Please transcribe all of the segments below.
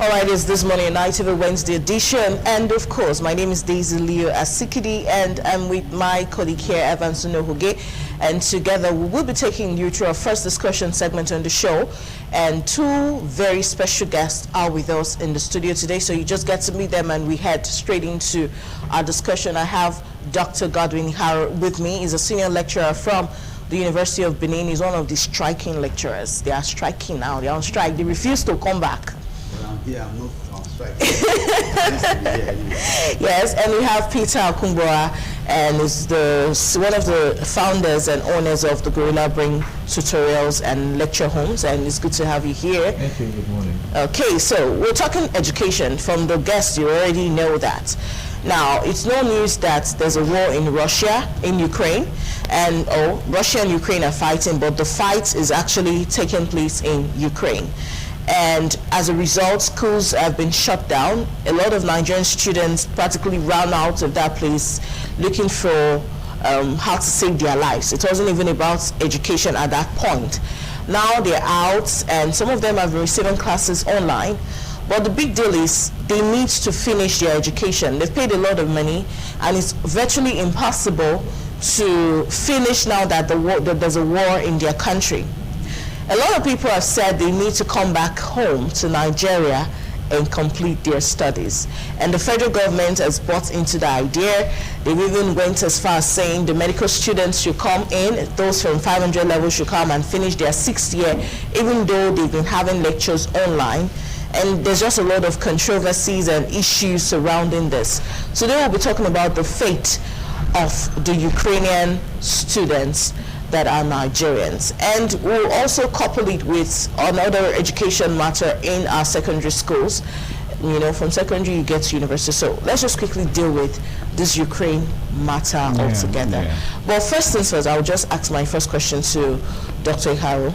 All right, it's This Morning and Night of a Wednesday edition. And of course, my name is Daisy Leo Asikidi, and I'm with my colleague here, Evans Unohuge. And together we will be taking you through our first discussion segment on the show. And two very special guests are with us in the studio today. So you just get to meet them and we head straight into our discussion. I have Dr. Godwin Haro with me. He's a senior lecturer from the University of Benin. He's one of the striking lecturers. They are striking now. They're on strike. They refuse to come back. Yeah, I'm not on strike. Yes, and we have Peter Akumbora, and is one of the founders and owners of the Gorilla Brain Tutorials and Lecture Homes, and it's good to have you here. Thank you, good morning. Okay, so we're talking education. From the guests, you already know that. Now, it's no news that there's a war in Russia, in Ukraine, and Russia and Ukraine are fighting, but the fight is actually taking place in Ukraine. And as a result, schools have been shut down. A lot of Nigerian students practically ran out of that place looking for how to save their lives. It wasn't even about education at that point. Now they're out, and some of them have been receiving classes online. But the big deal is they need to finish their education. They've paid a lot of money, and it's virtually impossible to finish now that there's a war in their country. A lot of people have said they need to come back home to Nigeria and complete their studies. And the federal government has bought into the idea. They've even went as far as saying the medical students should come in, those from 500 level should come and finish their 6th year, even though they've been having lectures online. And there's just a lot of controversies and issues surrounding this. Today we'll be talking about the fate of the Ukrainian students that are Nigerians, and we'll also couple it with another education matter in our secondary schools. You know, from secondary you get to university. So let's just quickly deal with this Ukraine matter altogether. Yeah. But first things first, I'll just ask my first question to Dr. Haro.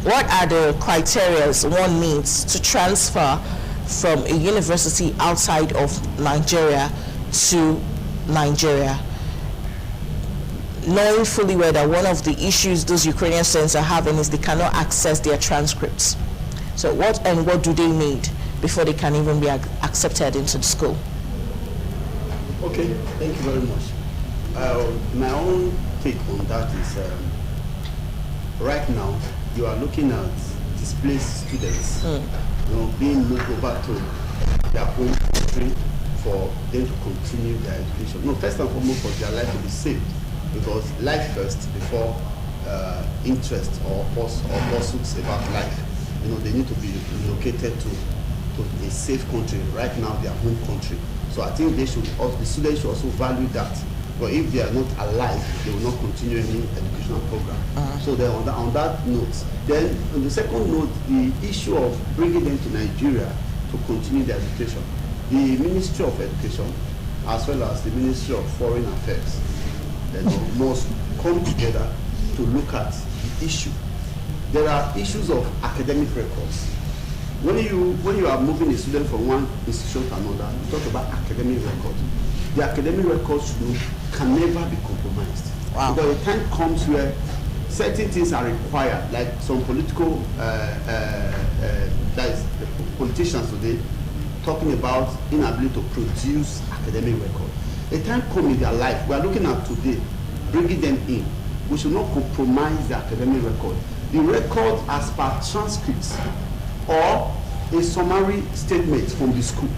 What are the criteria one needs to transfer from a university outside of Nigeria to Nigeria, knowing fully well that one of the issues those Ukrainian students are having is they cannot access their transcripts? So what do they need before they can even be accepted into the school? Okay, thank you very much. My own take on that is right now you are looking at displaced students being moved over to their home country for them to continue their education. No, first and foremost for their life to be saved, because life first before interest or pursuits about life. You know, they need to be relocated to a safe country. Right now, their home country. So I think the students should also value that. But if they are not alive, they will not continue any educational program. So then on that note, then on the second note, the issue of bringing them to Nigeria to continue their education. The Ministry of Education, as well as the Ministry of Foreign Affairs, must come together to look at the issue. There are issues of academic records. When you are moving a student from one institution to another, you talk about academic records. The academic records can never be compromised. Wow. Because the time comes where certain things are required, like some political, that is politicians today, talking about inability to produce academic records. A time comes in their life, we are looking at today, bringing them in. We should not compromise the academic record. The record as per transcripts or a summary statement from the school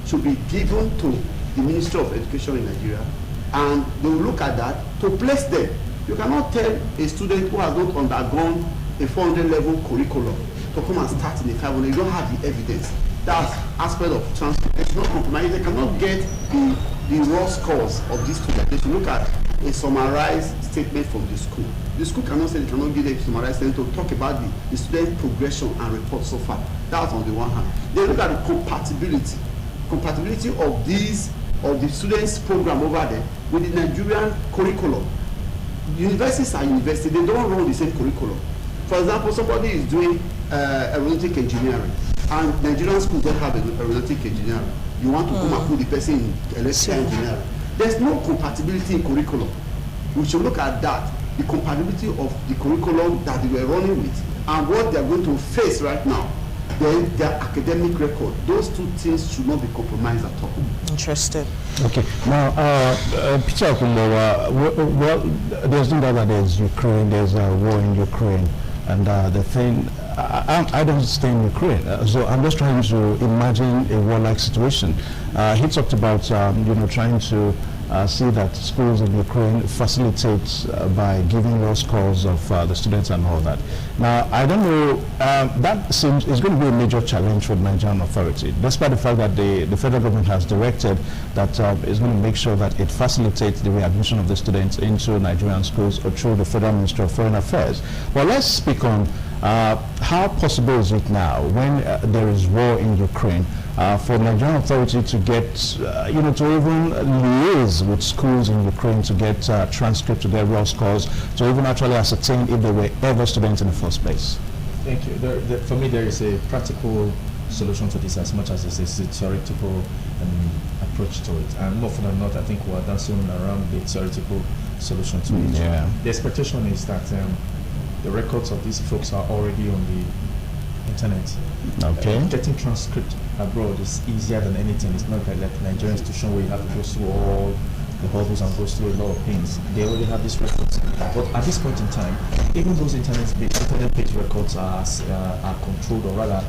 should be given to the Ministry of Education in Nigeria, and they will look at that to place them. You cannot tell a student who has not undergone a 400 level curriculum to come and start in a 500. You don't have the evidence. That's aspect of transcript. They should not compromise. They cannot get the raw scores of these students. They should look at a summarized statement from the school. The school cannot say they cannot give a summarized statement to talk about the student progression and report so far. That's on the one hand. They look at the compatibility of the students' program over there with the Nigerian curriculum. Universities are universities, they don't run the same curriculum. For example, somebody is doing aeronautic engineering, and Nigerian schools don't have aeronautic engineering. You want to come and put the person in electrical engineering. There's no compatibility in curriculum. We should look at that, the compatibility of the curriculum that they were running with and what they're going to face right now. then their academic record. Those two things should not be compromised at all. Interesting. Okay. Now, Peter Okumbawa, well, there's no doubt that there's Ukraine, there's a war in Ukraine, and the thing, I don't stay in Ukraine, so I'm just trying to imagine a warlike situation. He talked about, trying to see that schools in Ukraine facilitate by giving low scores of the students and all that. Now, I don't know, that seems is going to be a major challenge for the Nigerian authority, despite the fact that the federal government has directed that it's going to make sure that it facilitates the readmission of the students into Nigerian schools or through the Federal Ministry of Foreign Affairs. Well, let's speak on how possible is it now, when there is war in Ukraine, for the Nigerian authority to get, to even liaise with schools in Ukraine to get transcripts, to get raw scores, to even actually ascertain if they were ever students in the first place? Thank you. For me, there is a practical solution to this as much as there is a theoretical approach to it. And more often than not, I think we're dancing around the theoretical solution to it. Yeah. The expectation is that the records of these folks are already on the internet. Okay. Getting transcript abroad is easier than anything. It's not like Nigerian institution where you have to go through all the hurdles and go through a lot of things. They already have these records. But at this point in time, even those internet-based records are controlled, or rather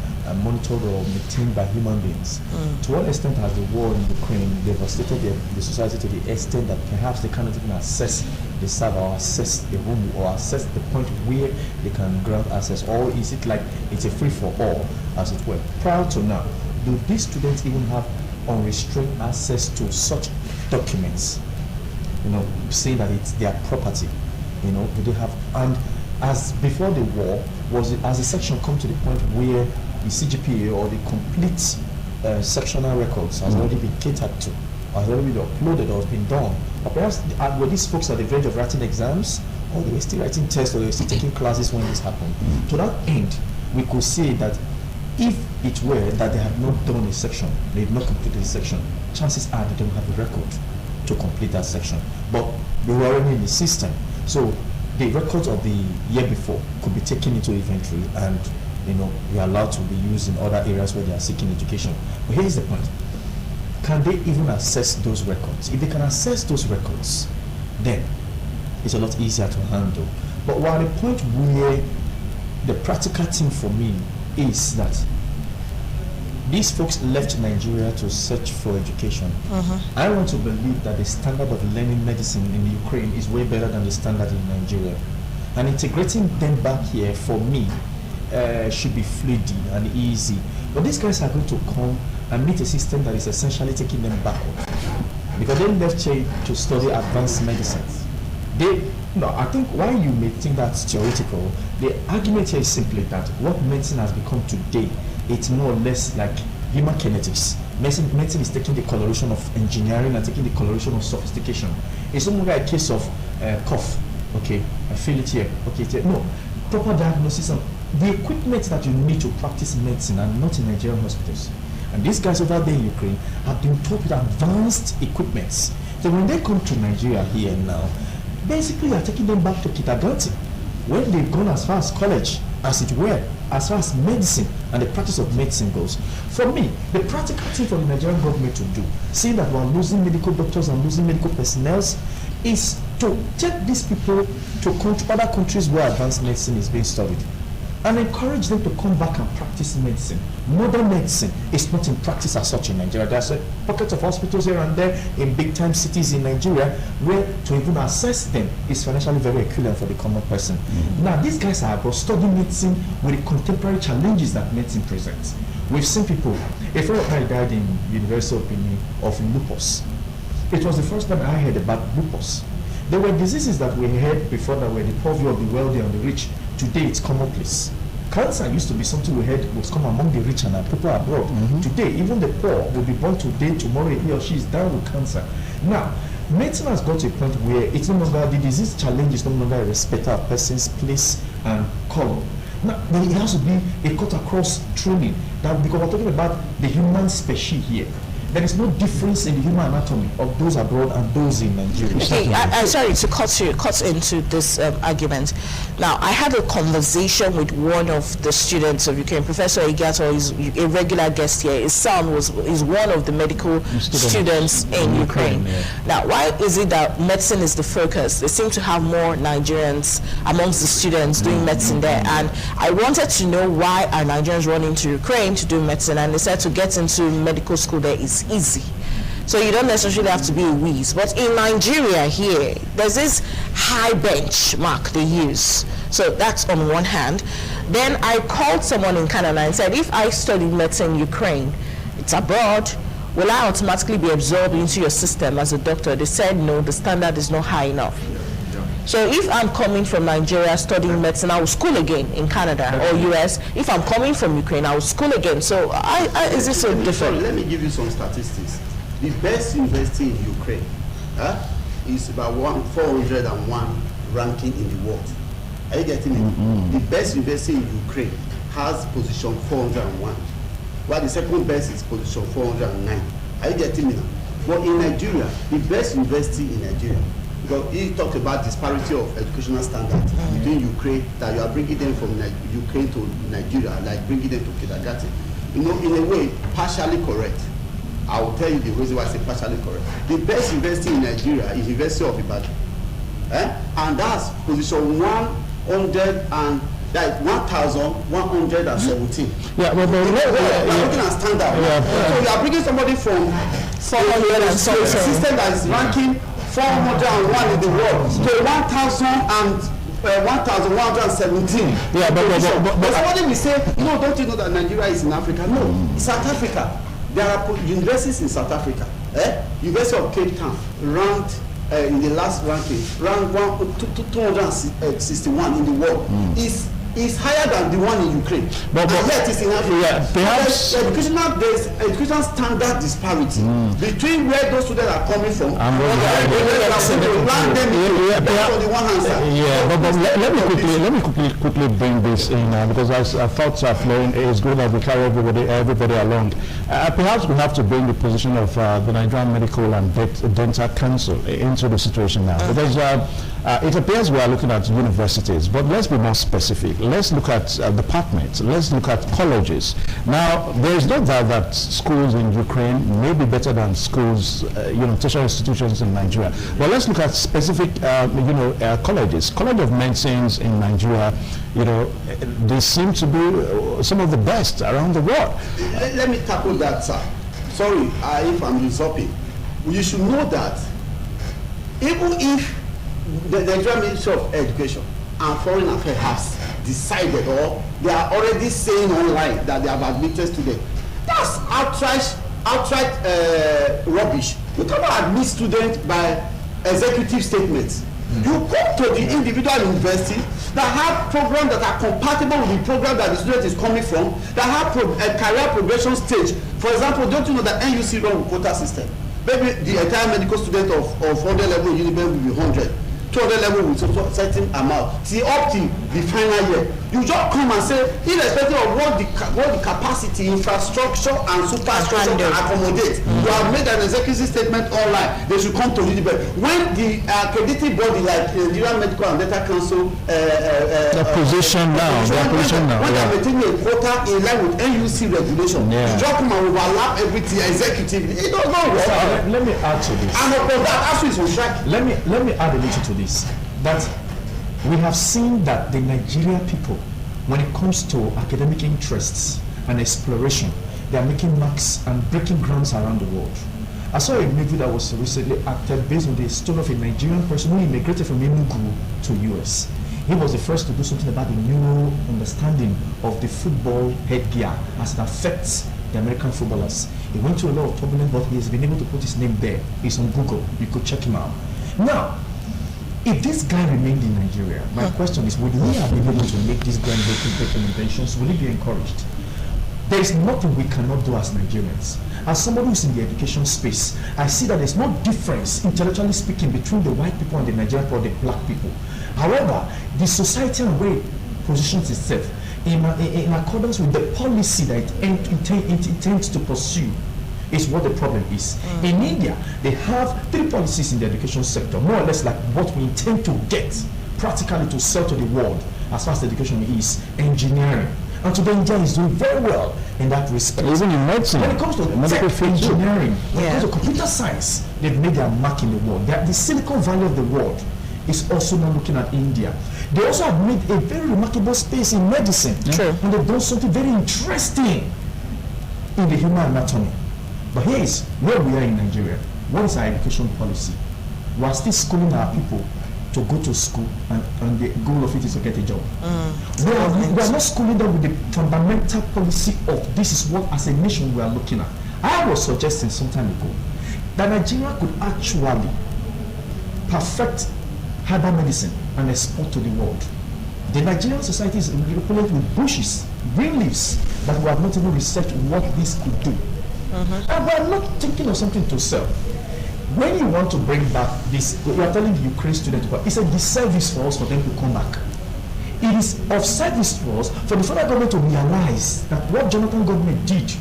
monitored or maintained by human beings. To what extent has the war in Ukraine devastated the society to the extent that perhaps they cannot even access the server or access the room or access the point where they can grant access? Or is it like it's a free-for-all, as it were? Prior to now, do these students even have unrestrained access to such documents, saying that it's their property? Do they have? And as before the war, has the section come to the point where the CGPA or the complete sectional records has already been catered to, has already been uploaded or been done? Or perhaps were these folks at the verge of writing exams, or they were still writing tests, or they were still taking classes when this happened? To that end, we could say that if it were that they had not done a section, they had not completed a section, chances are they don't have a record to complete that section. But they were already in the system. So the records of the year before could be taken into inventory and we are allowed to be used in other areas where they are seeking education. But here's the point. Can they even access those records? If they can access those records, then it's a lot easier to handle. But while the point where the practical thing for me is that these folks left Nigeria to search for education. I want to believe that the standard of learning medicine in Ukraine is way better than the standard in Nigeria. And integrating them back here, for me, should be fluid and easy. But these guys are going to come and meet a system that is essentially taking them backward. Because they left here to study advanced medicine. I think why you may think that's theoretical, the argument here is simply that what medicine has become today, it's more or less like human kinetics. Medicine is taking the coloration of engineering and taking the coloration of sophistication. It's no longer a case of cough. Okay, I feel it here. Okay, no, proper diagnosis and the equipment that you need to practice medicine are not in Nigerian hospitals. And these guys over there in Ukraine have been taught with advanced equipments. So when they come to Nigeria here now, basically you are taking them back to kindergarten, when they've gone as far as college, as it were, as far as medicine and the practice of medicine goes. For me, the practical thing for the Nigerian government to do, seeing that we're losing medical doctors and losing medical personnel, is to take these people to other countries where advanced medicine is being studied and encourage them to come back and practice medicine. Modern medicine is not in practice as such in Nigeria. There's a pocket of hospitals here and there in big time cities in Nigeria where to even access them is financially very equivalent for the common person. Now these guys are about studying medicine with the contemporary challenges that medicine presents. We've seen people, a friend of mine died in University of Benin of lupus. It was the first time I heard about lupus. There were diseases that we heard before that were the purview of the wealthy and the rich. Today it's commonplace. Cancer used to be something we heard was come among the rich and people abroad. Today, even the poor will be born today, tomorrow he or she is down with cancer. Now, medicine has got to a point where it's no longer, the disease challenge is no longer a respecter of person's place and color. Now, but it has to be a cut across training. That because we're talking about the human species here. there is no difference in the human anatomy of those abroad and those in Nigeria. Okay, I'm sorry to cut into this argument. Now, I had a conversation with one of the students of Ukraine, Professor Igato is a regular guest here. His son is one of the medical students in Ukraine. Yeah. Now, why is it that medicine is the focus? They seem to have more Nigerians amongst the students doing medicine there, and I wanted to know why are Nigerians running to Ukraine to do medicine, and they said to get into medical school there is easy. So you don't necessarily have to be a whiz. But in Nigeria here, there's this high benchmark they use. So that's on one hand. Then I called someone in Canada and said, if I study medicine in Ukraine, it's abroad, will I automatically be absorbed into your system as a doctor? They said, no, the standard is not high enough. So if I'm coming from Nigeria studying medicine, I will school again in Canada or US. If I'm coming from Ukraine, I will school again. So is this so different? Let me give you some statistics. The best university in Ukraine is about 401 ranking in the world. Are you getting it? The best university in Ukraine has position 401, while the second best is position 409. Are you getting me now? But in Nigeria, the best university in Nigeria, because he talked about disparity of educational standards between Ukraine, that you are bringing them from Ukraine to Nigeria, like bringing them to kindergarten. You know, in a way, partially correct. I will tell you the reason why I say partially correct. The best university in Nigeria is University of Ibadan. And that's position 100 and like 1,117. Yeah, but we're looking at standard. So you are bringing somebody from 400 and something. A system that is ranking 401 in the world to 1,117. Yeah, but somebody will say, no, don't you know that Nigeria is in Africa? No, it's South Africa. There are universities in South Africa. University of Cape Town ranked in the last ranking, ranked 261 in the world. Is higher than the one in Ukraine. But yet it's in Africa. Yeah, perhaps there's educational standard disparity between where those students are coming from and where but let me quickly bring this in because as thoughts are flowing, it's good that we carry everybody along. Perhaps we have to bring the position of the Nigerian Medical and Dental Council into the situation now, because it appears we are looking at universities, but let's be more specific. Let's look at departments. Let's look at colleges. Now, there is no doubt that schools in Ukraine may be better than schools, tertiary institutions in Nigeria. But let's look at specific, colleges. College of Medicine in Nigeria, they seem to be some of the best around the world. Let me tackle that, sir. Sorry if I'm usurping. You should know that even if the Nigerian Ministry of Education and Foreign Affairs has decided, or they are already saying online that they have admitted students, that's outright rubbish. You cannot admit students by executive statements. You go to the individual university that have programs that are compatible with the program that the student is coming from, that have a career progression stage. For example, don't you know that NUC run a quota system? Maybe the entire medical student of 100 level in Uniben will be 100. 200 level with a certain amount, see up to the final year. You just come and say, irrespective of what the capacity, infrastructure, and superstructure can accommodate, you have made an executive statement online. They should come to Uniben. When the accredited body like the Nigerian Medical and Dental Council, the position now, when they are maintaining a quota in line with NUC regulation, you just come and overlap everything executively. It does not work. Let me add to this. And upon that, actually, it's on strike. Let me add a little to this. That we have seen that the Nigerian people, when it comes to academic interests and exploration, they are making marks and breaking grounds around the world. I saw a movie that was recently acted based on the story of a Nigerian person who immigrated from Enugu to US. He was the first to do something about the new understanding of the football headgear as it affects the American footballers. He went through a lot of turbulence, but he has been able to put his name there. It's on Google. You could check him out. Now, if this guy remained in Nigeria, my question is, would we have been able to make these groundbreaking inventions? Will he be encouraged? There is nothing we cannot do as Nigerians. As somebody who's in the education space, I see that there's no difference, intellectually speaking, between the white people and the Nigerian people or the black people. However, the society and way it positions itself in accordance with the policy that it intends to pursue, is what the problem is. In India, they have 3 policies in the education sector, more or less like what we intend to get practically to sell to the world as far as education is engineering. And today India is doing very well in that respect. Even in medicine. When it comes to tech engineering, when it comes to computer science, they've made their mark in the world. The Silicon Valley of the world is also now looking at India. They also have made a very remarkable space in medicine. True. And they've done something very interesting in the human anatomy. But here is where we are in Nigeria. What is our education policy? We are still schooling our people to go to school, and the goal of it is to get a job. We are not schooling them with the fundamental policy of this is what as a nation we are looking at. I was suggesting some time ago that Nigeria could actually perfect herbal medicine and export to the world. The Nigerian society is replenished with bushes, green leaves, that we have not even researched what this could do. And we are not thinking of something to sell. When you want to bring back this, you are telling the Ukraine students, it's a disservice for us for them to come back. It is of service for us for the federal government to realize that what Jonathan government did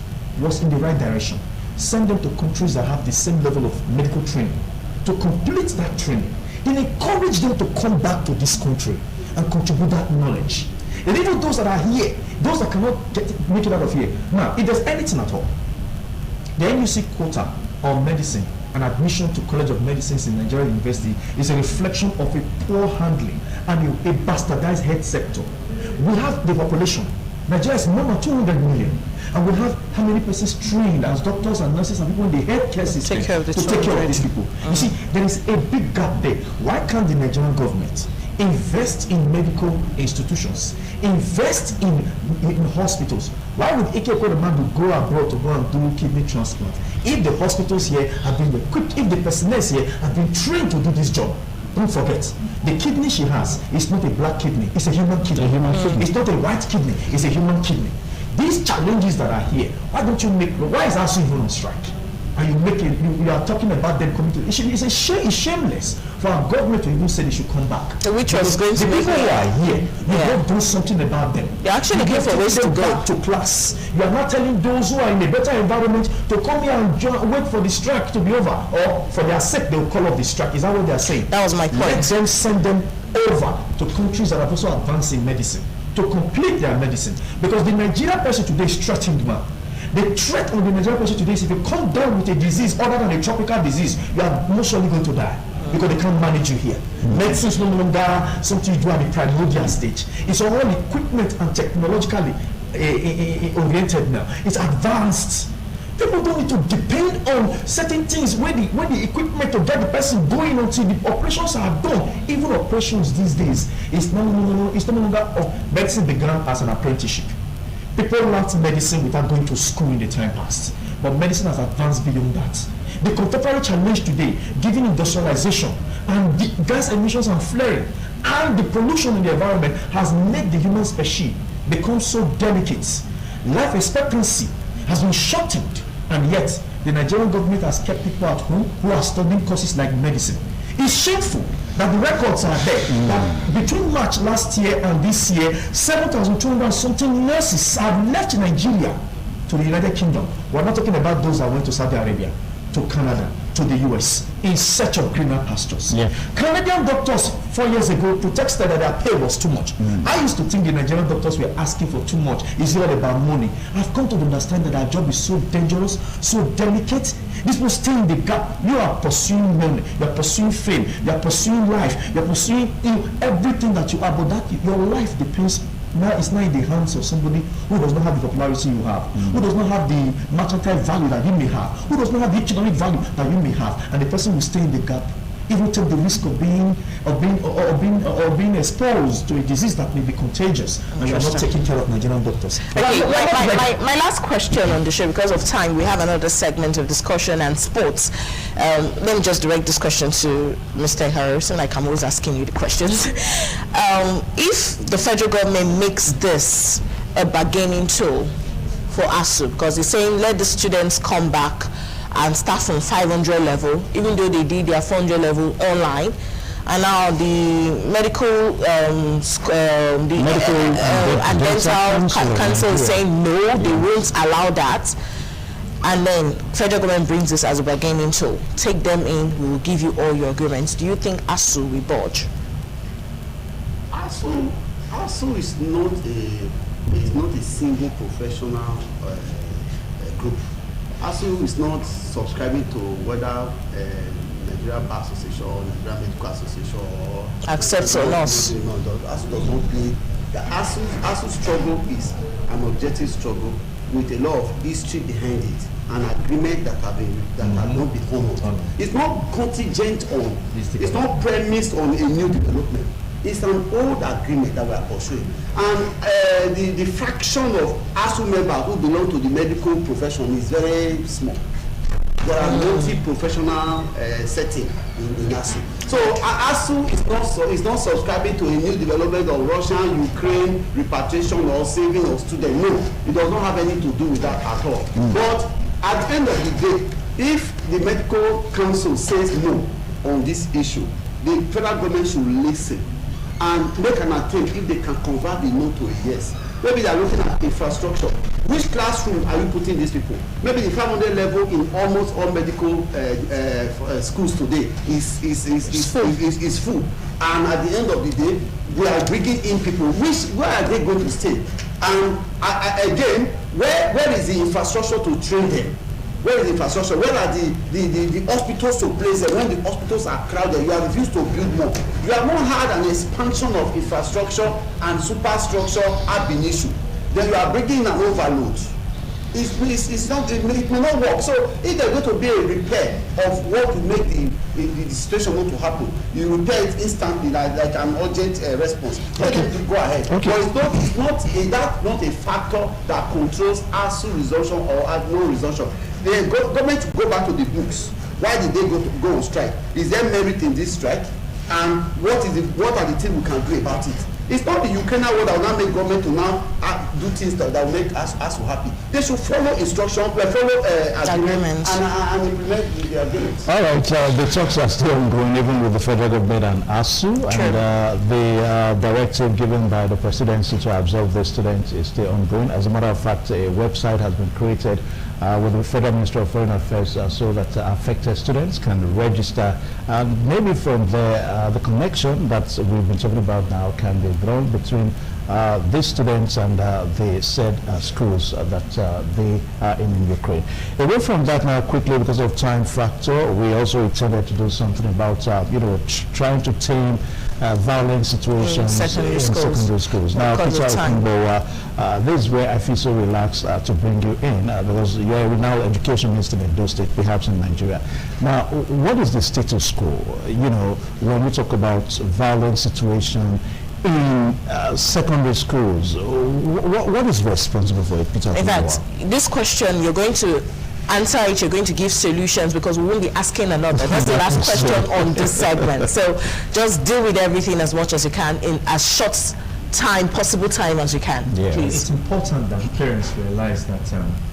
was in the right direction. Send them to countries that have the same level of medical training, to complete that training. Then encourage them to come back to this country and contribute that knowledge. And even those that are here, those that cannot make it out of here. Now, if there's anything at all, the NUC quota on medicine and admission to College of Medicine in Nigeria University is a reflection of a poor handling and a bastardized health sector. We have the population. Nigeria is more than 200 million. And we have how many persons trained as doctors and nurses and people in the healthcare system to take care of these people. You see, there is a big gap there. Why can't the Nigerian government invest in medical institutions, invest in hospitals? Why would Ike Ekweremandu go abroad to go and do kidney transplant? If the hospitals here have been equipped, if the personnel here have been trained to do this job, don't forget, the kidney she has is not a black kidney, it's a human kidney. It's not a white kidney, it's a human kidney. These challenges that are here, why don't you make, why is ASU even on strike? And you make it, you are talking about them coming to, it's shameless for our government to even say they should come back. Which was going to the people who are here, you don't do something about them. You're actually looking for ways to go back to class. You are not telling those who are in a better environment to come here and wait for the strike to be over, or for their sake they will call off the strike. Is that what they are saying? That was my point. Let them send them over to countries that have also advanced in medicine to complete their medicine, because the Nigerian person today is threatened, man. The threat on the Nigerian person today is if you come down with a disease other than a tropical disease, you are most surely going to die, because they can't manage you here. Medicine is no longer something you do at the primordial stage. It's all equipment and technologically oriented now. It's advanced. People don't need to depend on certain things when the equipment to get the person going until the operations are done. Even operations these days, it's no longer medicine began as an apprenticeship. People learned medicine without going to school in the time past. But medicine has advanced beyond that. The contemporary challenge today, given industrialization and the gas emissions and flaring and the pollution in the environment, has made the human species become so delicate. Life expectancy has been shortened, and yet the Nigerian government has kept people at home who are studying courses like medicine. It's shameful that the records are there. That between March last year and this year, 7,200 something nurses have left Nigeria to the United Kingdom. We're not talking about those that went to Saudi Arabia, to Canada, to the US in search of greener pastures. Canadian doctors 4 years ago protested that their pay was too much. I used to think the Nigerian doctors were asking for too much. It's all about money. I've come to understand that our job is so dangerous, so delicate. This will stay in the gap. You are pursuing money, you are pursuing fame, you are pursuing life, you are pursuing everything that you are, but that your life depends. Now it's not in the hands of somebody who does not have the popularity you have, who does not have the mercantile value that you may have, who does not have the economic value that you may have, and the person will stay in the gap, even take the risk of being exposed to a disease that may be contagious, and you are not taking care of Nigerian doctors. Okay, my last question on the show, because of time, we have another segment of discussion and sports. Let me just direct this question to Mr. Harrison, like I'm always asking you the questions. If the federal government makes this a bargaining tool for ASU, because they're saying let the students come back and start from 500 level, even though they did their 400 level online, and now the medical and dental council is saying no, they won't allow that. and then federal government brings this as a bargaining tool. Take them in, we will give you all your agreements. Do you think ASU will budge? ASU is not a single professional group. ASU is not subscribing to whether Nigeria Bar Association or Nigeria Medical Association or accepts or not. ASU does not play. The ASU struggle is an objective struggle with a lot of history behind it, an agreement that have not been honored. It's not contingent on, it's not premised on a new development. It's an old agreement that we are pursuing. And the fraction of ASU members who belong to the medical profession is very small. There are multi-professional setting in ASU. So ASU is not subscribing to a new development of Russia, Ukraine, repatriation or saving of students. No, it does not have anything to do with that at all. But at the end of the day, if the medical council says no on this issue, the federal government should listen and make an attempt if they can convert the no to a yes. Maybe they are looking at infrastructure. Which classroom are you putting these people? Maybe the 500 level in almost all medical schools today is full. And at the end of the day, they are bringing in people. Where are they going to stay? And again, where is the infrastructure to train them? Where is the infrastructure? Where are the hospitals to place them? When the hospitals are crowded, you have refused to build more. You have not had an expansion of infrastructure and superstructure have been issued. Then you are bringing an overload. It's not, it may not work. So if there's going to be a repair of what will make the situation not to happen, you repair it instantly like an urgent response. Let them go ahead. Okay. But it's not a factor that controls ASU resumption or no resumption. The government to go back to the books. Why did they go on strike? Is there merit in this strike? And what are the things we can do about it? It's not the Ukrainian world that will now make government to now do things that will make us happy. They should follow instructions, follow agreements, and implement the agreements. All right, the talks are still ongoing, even with the federal government and ASU, and the directive given by the presidency to absorb the students is still ongoing. As a matter of fact, a website has been created with the Federal Ministry of Foreign Affairs so that affected students can register. And maybe from there, the connection that we've been talking about now can be drawn between these students and the said schools that they are in Ukraine. Away from that now, quickly, because of time factor, we also intended to do something about, trying to tame violent situations in secondary schools. Now, Peter Okumbo, this is where I feel so relaxed to bring you in, because you're a renowned education minister in Edo State, perhaps in Nigeria. Now, what is the status quo, when we talk about violent situation in secondary schools? What is responsible for it, Peter? In fact, this question, you're going to answer it, you're going to give solutions, because we won't be asking another. That's the last question on this segment. So just deal with everything as much as you can in as short possible time as you can, please. It's important that parents realize that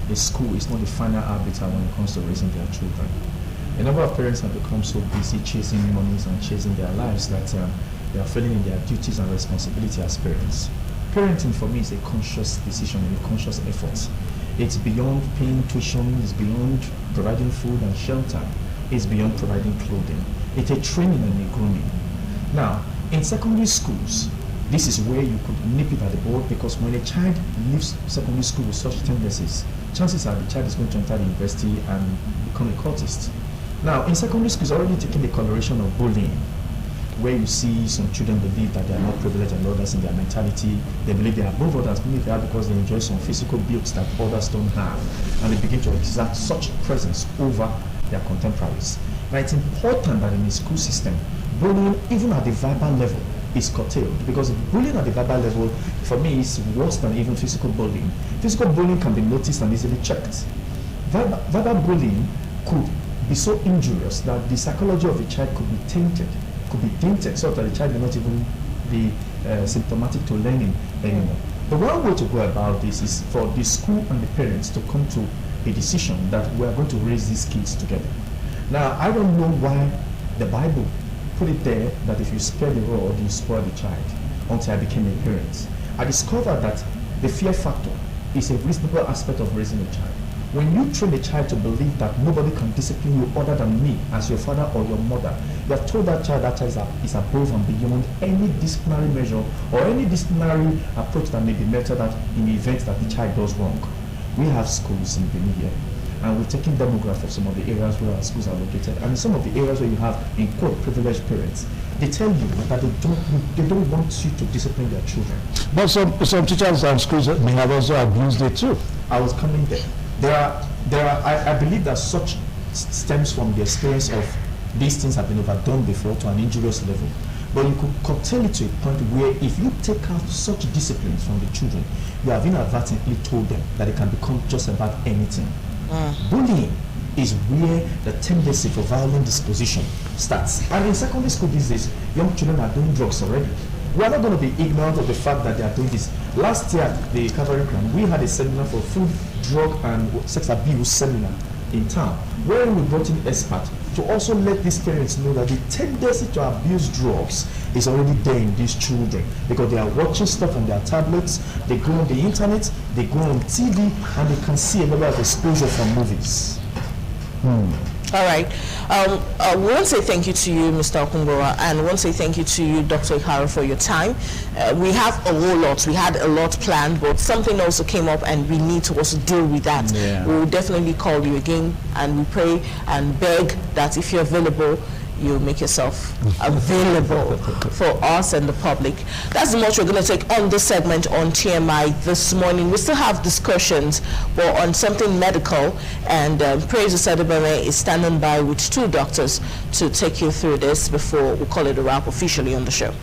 the school is not the final arbiter when it comes to raising their children. A number of parents have become so busy chasing monies and chasing their lives that they are failing in their duties and responsibility as parents. Parenting for me is a conscious decision and a conscious effort. It's beyond paying tuition, it's beyond providing food and shelter, it's beyond providing clothing. It's a training and a grooming. Now, in secondary schools, this is where you could nip it at the bud, because when a child leaves secondary school with such tendencies, chances are the child is going to enter the university and become a cultist. Now, in secondary schools, already taking the coloration of bullying, where you see some children believe that they are not privileged and others in their mentality. They believe they are above others, maybe they are because they enjoy some physical builds that others don't have. And they begin to exert such presence over their contemporaries. Now, it's important that in the school system, bullying, even at the verbal level, is curtailed, because bullying at the verbal level, for me, is worse than even physical bullying. Physical bullying can be noticed and easily checked. Verbal bullying could be so injurious that the psychology of the child could be tainted, so that the child may not even be symptomatic to learning anymore. The one way to go about this is for the school and the parents to come to a decision that we are going to raise these kids together. Now, I don't know why the Bible put it there that if you spare the rod, you spoil the child, until I became a parent. I discovered that the fear factor is a reasonable aspect of raising a child. When you train a child to believe that nobody can discipline you other than me as your father or your mother, you have told that child is above and beyond any disciplinary measure or any disciplinary approach that may be meted at in the event that the child does wrong. We have schools in Benin here, and we're taking demographics of some of the areas where our schools are located, and in some of the areas where you have, in quote, privileged parents. They tell you that they don't want you to discipline their children. But some teachers and schools may have also abused it too. I was coming there. I believe that such stems from the experience of these things have been overdone before to an injurious level. But you could curtail it to a point where if you take out such disciplines from the children, you have inadvertently told them that it can become just about anything. Bullying is where the tendency for violent disposition starts. And in secondary school these days, young children are doing drugs already. We are not going to be ignorant of the fact that they are doing this. Last year at the Cavalry Ground, we had a seminar for food, drug, and sex abuse seminar in town, where we brought in experts to also let these parents know that the tendency to abuse drugs is already there in these children because they are watching stuff on their tablets, they go on the internet, they go on TV, and they can see a level of exposure from movies. All right. We want to say thank you to you, Mr. Okunbora, and we want to say thank you to you, Dr. Ikaro, for your time. We have a whole lot. We had a lot planned, but something also came up, and we need to also deal with that. Yeah. We will definitely call you again, and we pray and beg that if you're available, you make yourself available for us and the public. That's the much we're going to take on this segment on TMI this morning. We still have discussions, but on something medical, and Praise Usadibame is standing by with 2 doctors to take you through this before we call it a wrap officially on the show.